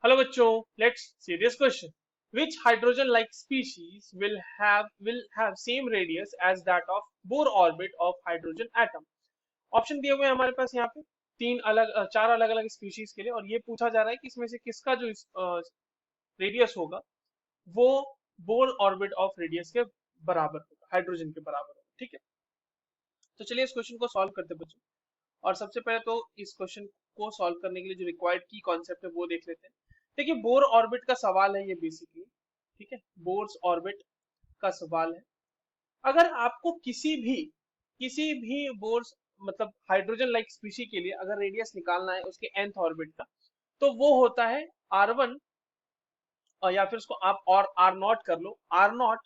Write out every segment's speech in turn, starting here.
Hello बच्चों, let's see this question. Which hydrogen-like species will have same radius as that of Bohr orbit of hydrogen atom? Option दिए हुए हैं हमारे पास यहाँ पे चार अलग अलग स्पीशीज के लिए, और ये पूछा जा रहा है कि इसमें से किसका जो रेडियस होगा वो बोर ऑर्बिट ऑफ रेडियस के बराबर होगा, हाइड्रोजन के बराबर होगा. ठीक है, तो चलिए इस क्वेश्चन को सॉल्व करते हैं बच्चों. और सबसे पहले तो इस क्वेश्चन को सॉल्व करने के लिए जो रिक्वायर्ड की कॉन्सेप्ट है वो देख लेते हैं. देखिए, बोर ऑर्बिट का सवाल है ये बेसिकली. ठीक है, बोर्स ऑर्बिट का सवाल है. अगर आपको किसी भी बोर्स मतलब हाइड्रोजन लाइक स्पीशी के लिए अगर रेडियस निकालना है उसके nth ऑर्बिट का, तो वो होता है r1, और या फिर उसको आप और r0 कर लो, r0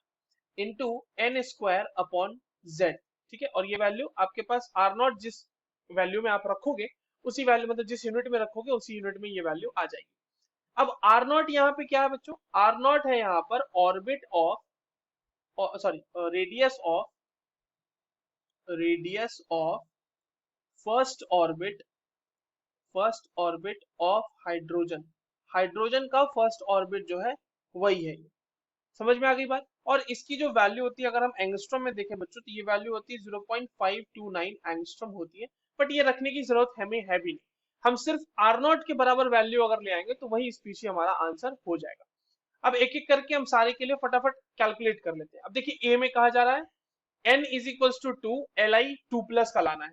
into n square upon z. ठीक है, और ये वैल्यू आपके पास r0 जिस वैल्यू में आप रखोगे उसी वैल्यू मतलब जिस यूनिट में रखोगे उसी यूनिट में ये वैल्यू आ जाएगी. अब r0 यहाँ पे क्या है बच्चों? r0 है यहाँ पर orbit of, sorry, radius of first orbit of hydrogen. Hydrogen का फर्स्ट ऑर्बिट जो है वही है. समझ में आ गई बात? और इसकी जो वैल्यू होती है अगर हम एंगस्ट्रॉम में देखें बच्चों, तो ये वैल्यू होती है 0.529 एंगस्ट्रॉम होती है. बट ये रखने की जरूरत हमें है भी नहीं. हम सिर्फ r0 के बराबर वैल्यू अगर ले आएंगे तो वही स्पीशी हमारा आंसर हो जाएगा. अब एक एक करके हम सारे के लिए फटाफट कैलकुलेट कर लेते हैं. अब देखिए, ए में कहा जा रहा है n is equals to 2, Li 2+ का लाना है.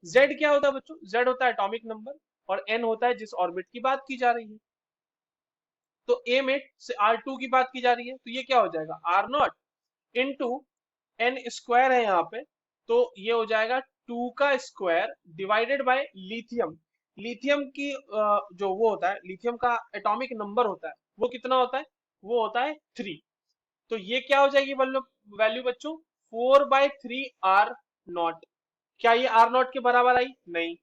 z क्या होता है बच्चों? z होता है एटॉमिक नंबर, और n होता है जिस ऑर्बिट की बात की जा रही है. तो a में से r2 की बात की जा रही है, तो ये क्या हो जाएगा? r0 इंटू एन स्क्वायर है यहाँ पे, तो ये हो जाएगा 2 का square divided by lithium. Lithium की जो वो होता है, लिथियम का एटॉमिक नंबर होता है वो कितना होता है? वो होता है 3. तो ये क्या हो जाएगी वैल्यू बच्चों? 4/3 r0. क्या ये r0 के बराबर आई? नहीं.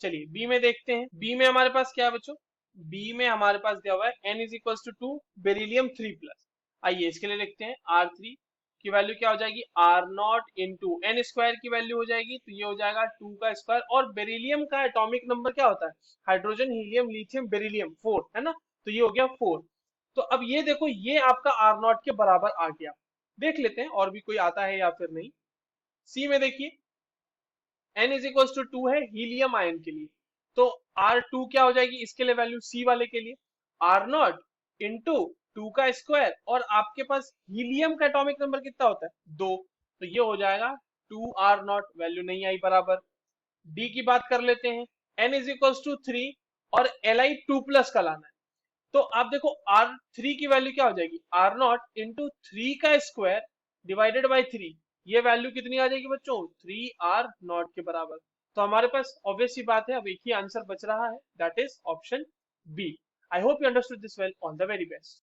चलिए बी में देखते हैं. बी में हमारे पास क्या है बच्चों? बी में हमारे पास दिया हुआ है n is equal to 2, beryllium 3+. आइए इसके लिए लिखते हैं r3 की वैल्यू क्या हो जाएगी? r0 इंटू एन स्क्वायर की वैल्यू हो जाएगी, तो ये हो जाएगा 2 का स्क्वायर. और बेरिलियम का एटॉमिक नंबर क्या होता है? हाइड्रोजन, हीलियम, लिथियम, बेरिलियम 4 है ना, तो ये हो गया 4. तो अब ये देखो, ये आपका r0 के बराबर आ गया. देख लेते हैं और भी कोई आता है या फिर नहीं. सी में देखिए, n इज इक्वल टू 2 है हीलियम आयन के लिए, तो r2 क्या हो जाएगी इसके लिए वैल्यू? सी वाले के लिए r0 इंटू 2 का स्क्वायर, और आपके पास हीलियम का एटॉमिक नंबर कितना होता है? 2, तो ये हो जाएगा 2r0. वैल्यू नहीं आई बराबर. डी की बात कर लेते हैं. n इज इक्वल टू 3 और Li 2+ का लाना है, तो आप देखो r3 की वैल्यू क्या हो जाएगी? r0 इंटू 3 का स्क्वायर डिवाइडेड बाई 3. ये वैल्यू कितनी आ जाएगी बच्चों? 3r0 के बराबर. तो हमारे पास ऑब्वियस सी बात है, अब एक ही आंसर बच रहा है, that is option B. I hope you understood this well. All the very best.